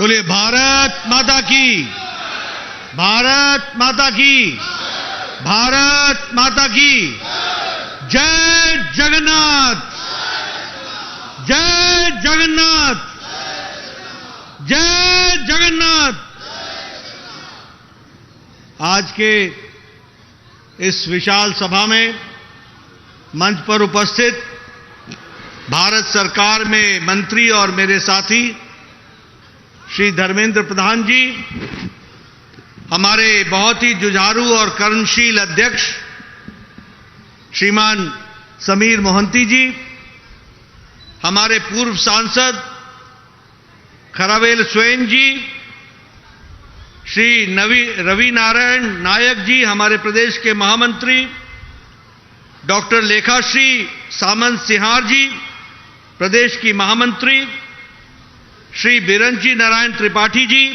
बोलिए भारत माता की, भारत माता की, भारत माता की। जय जगन्नाथ, जय जगन्नाथ, जय जगन्नाथ। आज के इस विशाल सभा में मंच पर उपस्थित भारत सरकार में मंत्री और मेरे साथी श्री धर्मेंद्र प्रधान जी, हमारे बहुत ही जुझारू और कर्मशील अध्यक्ष श्रीमान समीर मोहंती जी, हमारे पूर्व सांसद खरावेल स्वयं जी, श्री रवि नारायण नायक जी, हमारे प्रदेश के महामंत्री डॉक्टर लेखाश्री सामंत सिहार जी, प्रदेश की महामंत्री श्री बिरंची नारायण त्रिपाठी जी,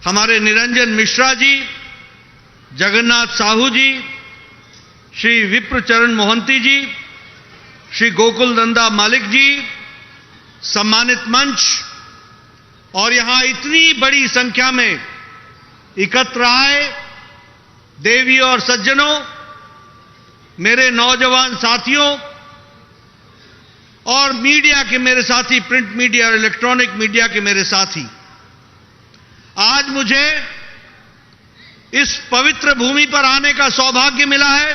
हमारे निरंजन मिश्रा जी, जगन्नाथ साहू जी, श्री विप्रचरण मोहंती जी, श्री गोकुल नंदा मालिक जी, सम्मानित मंच और यहां इतनी बड़ी संख्या में एकत्र आए देवी और सज्जनों, मेरे नौजवान साथियों और मीडिया के मेरे साथी, प्रिंट मीडिया और इलेक्ट्रॉनिक मीडिया के मेरे साथी, आज मुझे इस पवित्र भूमि पर आने का सौभाग्य मिला है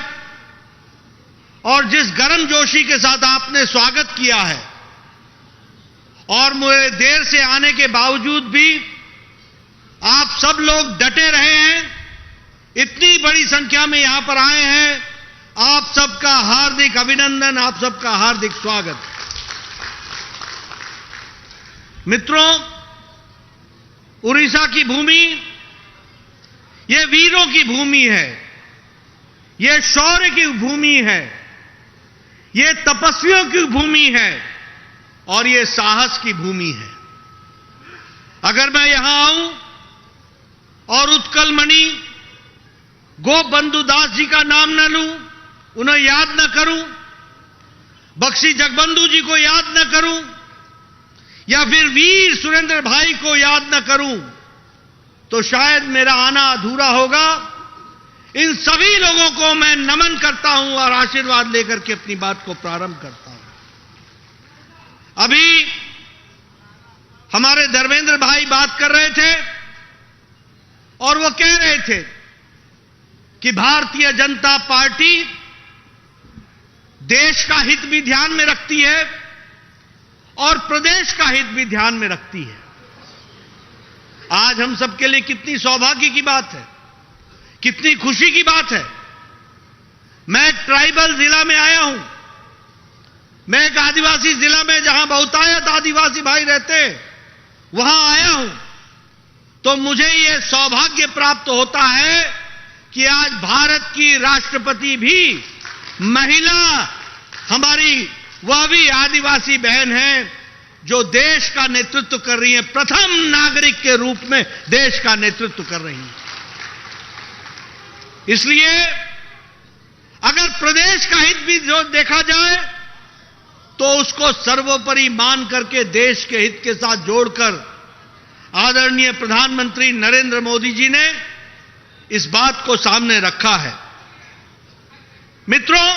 और जिस गर्मजोशी के साथ आपने स्वागत किया है और मुझे देर से आने के बावजूद भी आप सब लोग डटे रहे हैं, इतनी बड़ी संख्या में यहां पर आए हैं, आप सबका हार्दिक अभिनंदन, आप सबका हार्दिक स्वागत। मित्रों, उड़ीसा की भूमि यह वीरों की भूमि है, यह शौर्य की भूमि है, यह तपस्वियों की भूमि है और यह साहस की भूमि है। अगर मैं यहां आऊं और उत्कल मणि गोपबंधु दास जी का नाम न लूं, उन्हें याद न करूं, बख्शी जगबंधु जी को याद न करूं या फिर वीर सुरेंद्र भाई को याद न करूं तो शायद मेरा आना अधूरा होगा। इन सभी लोगों को मैं नमन करता हूं और आशीर्वाद लेकर के अपनी बात को प्रारंभ करता हूं। अभी हमारे धर्मेंद्र भाई बात कर रहे थे और वो कह रहे थे कि भारतीय जनता पार्टी देश का हित भी ध्यान में रखती है और प्रदेश का हित भी ध्यान में रखती है। आज हम सबके लिए कितनी सौभाग्य की बात है, कितनी खुशी की बात है। मैं एक ट्राइबल जिला में आया हूं, मैं एक आदिवासी जिला में जहां बहुतायत आदिवासी भाई रहते हैं वहां आया हूं, तो मुझे यह सौभाग्य प्राप्त होता है कि आज भारत की राष्ट्रपति भी महिला, हमारी वह भी आदिवासी बहन है जो देश का नेतृत्व कर रही है, प्रथम नागरिक के रूप में देश का नेतृत्व कर रही है। इसलिए अगर प्रदेश का हित भी जो देखा जाए तो उसको सर्वोपरि मान करके देश के हित के साथ जोड़कर आदरणीय प्रधानमंत्री नरेंद्र मोदी जी ने इस बात को सामने रखा है। मित्रों,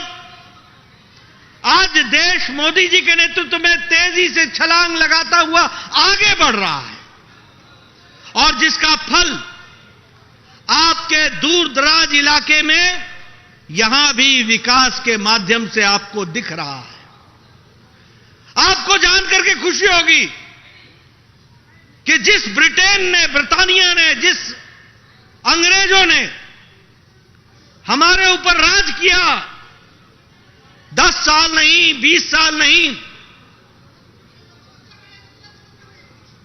आज देश मोदी जी के नेतृत्व में तेजी से छलांग लगाता हुआ आगे बढ़ रहा है और जिसका फल आपके दूर दराज इलाके में यहां भी विकास के माध्यम से आपको दिख रहा है। आपको जानकर के खुशी होगी कि जिस ब्रिटानिया ने, जिस अंग्रेजों ने हमारे ऊपर राज किया, 10 साल नहीं, 20 साल नहीं,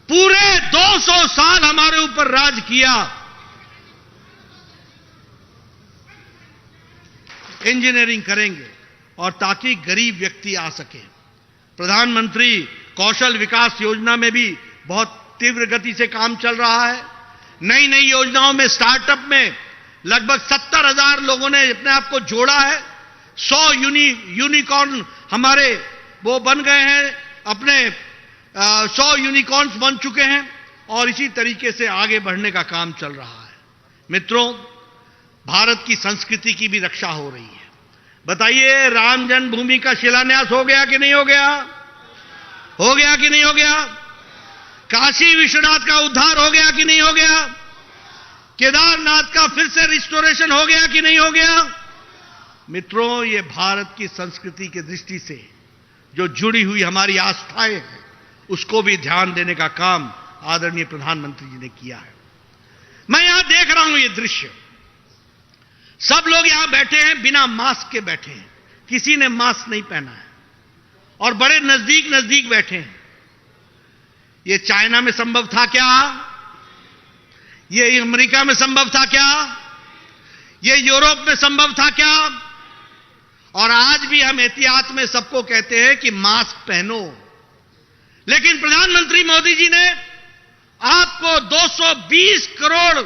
पूरे 200 साल हमारे ऊपर राज किया। इंजीनियरिंग करेंगे और ताकि गरीब व्यक्ति आ सके। प्रधानमंत्री कौशल विकास योजना में भी बहुत तीव्र गति से काम चल रहा है। नई नई योजनाओं में, स्टार्टअप में लगभग 70,000 लोगों ने अपने आप को जोड़ा है। 100 यूनिकॉर्न हमारे वो बन गए हैं, अपने 100 यूनिकॉर्न्स बन चुके हैं और इसी तरीके से आगे बढ़ने का काम चल रहा है। मित्रों, भारत की संस्कृति की भी रक्षा हो रही है। बताइए, राम जन्मभूमि का शिलान्यास हो गया कि नहीं हो गया? हो गया कि नहीं हो गया? काशी विश्वनाथ का उद्धार हो गया कि नहीं हो गया? केदारनाथ का फिर से रिस्टोरेशन हो गया कि नहीं हो गया? मित्रों, ये भारत की संस्कृति की दृष्टि से जो जुड़ी हुई हमारी आस्थाएं हैं, उसको भी ध्यान देने का काम आदरणीय प्रधानमंत्री जी ने किया है। मैं यहां देख रहा हूं ये दृश्य, सब लोग यहां बैठे हैं, बिना मास्क के बैठे हैं, किसी ने मास्क नहीं पहना है और बड़े नजदीक नजदीक बैठे हैं। ये चाइना में संभव था क्या? ये अमेरिका में संभव था क्या? ये यूरोप में संभव था क्या? और आज भी हम एहतियात में सबको कहते हैं कि मास्क पहनो, लेकिन प्रधानमंत्री मोदी जी ने आपको 220 करोड़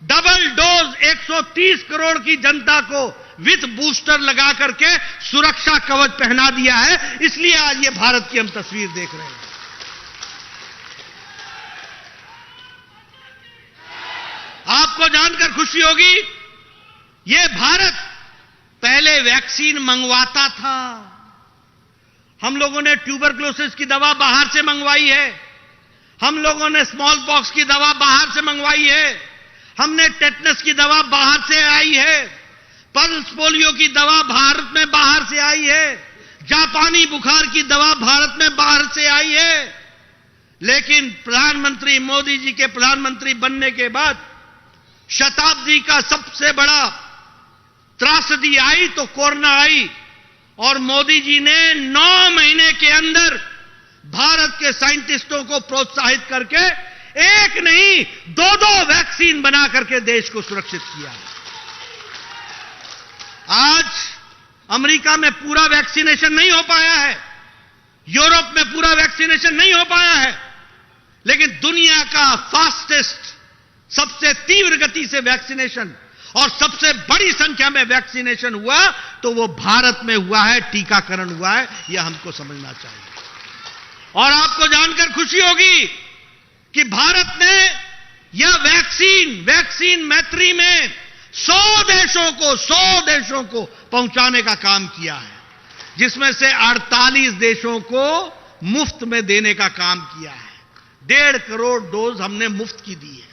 डबल डोज 130 करोड़ की जनता को विथ बूस्टर लगा करके सुरक्षा कवच पहना दिया है। इसलिए आज ये भारत की हम तस्वीर देख रहे हैं। आपको जानकर खुशी होगी, ये भारत पहले वैक्सीन मंगवाता था। हम लोगों ने ट्यूबरक्लोसिस की दवा बाहर से मंगवाई है, हम लोगों ने स्मॉल पॉक्स की दवा बाहर से मंगवाई है, हमने टेटनस की दवा बाहर से आई है, पल्स पोलियो की दवा भारत में बाहर से आई है, जापानी बुखार की दवा भारत में बाहर से आई है। लेकिन प्रधानमंत्री मोदी जी के प्रधानमंत्री बनने के बाद शताब्दी का सबसे बड़ा त्रासदी आई तो कोरोना आई, और मोदी जी ने 9 महीने के अंदर भारत के साइंटिस्टों को प्रोत्साहित करके एक नहीं 2-2 वैक्सीन बना करके देश को सुरक्षित किया। आज अमेरिका में पूरा वैक्सीनेशन नहीं हो पाया है, यूरोप में पूरा वैक्सीनेशन नहीं हो पाया है, लेकिन दुनिया का फास्टेस्ट, सबसे तीव्र गति से वैक्सीनेशन और सबसे बड़ी संख्या में वैक्सीनेशन हुआ तो वो भारत में हुआ है, टीकाकरण हुआ है। यह हमको समझना चाहिए। और आपको जानकर खुशी होगी कि भारत ने यह वैक्सीन मैत्री में 100 देशों को पहुंचाने का काम किया है, जिसमें से 48 देशों को मुफ्त में देने का काम किया है। 1.5 करोड़ डोज हमने मुफ्त की दी है।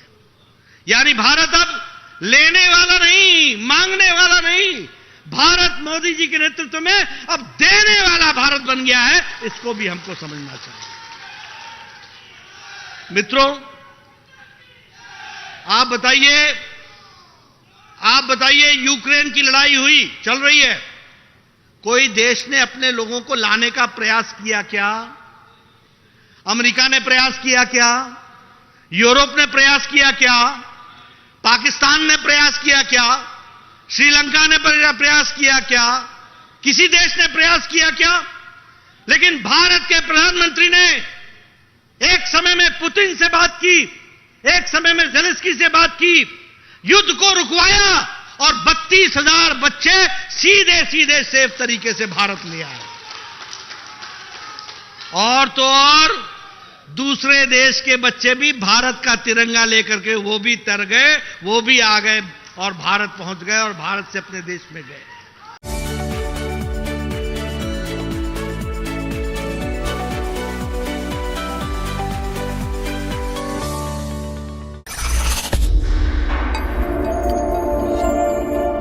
यानी भारत अब लेने वाला नहीं, मांगने वाला नहीं, भारत मोदी जी के नेतृत्व में अब देने वाला भारत बन गया है। इसको भी हमको समझना चाहिए। मित्रों, आप बताइए, यूक्रेन की लड़ाई हुई, चल रही है, कोई देश ने अपने लोगों को लाने का प्रयास किया क्या? अमेरिका ने प्रयास किया क्या? यूरोप ने प्रयास किया क्या? पाकिस्तान ने प्रयास किया क्या? श्रीलंका ने प्रयास किया क्या? किसी देश ने प्रयास किया क्या? लेकिन भारत के प्रधानमंत्री ने एक समय में पुतिन से बात की, एक समय में ज़ेलेंस्की से बात की, युद्ध को रुकवाया और 32,000 बच्चे सीधे सेफ तरीके से भारत ले आए। और तो और दूसरे देश के बच्चे भी भारत का तिरंगा लेकर के वो भी तर गए, वो भी आ गए और भारत पहुंच गए और भारत से अपने देश में गए।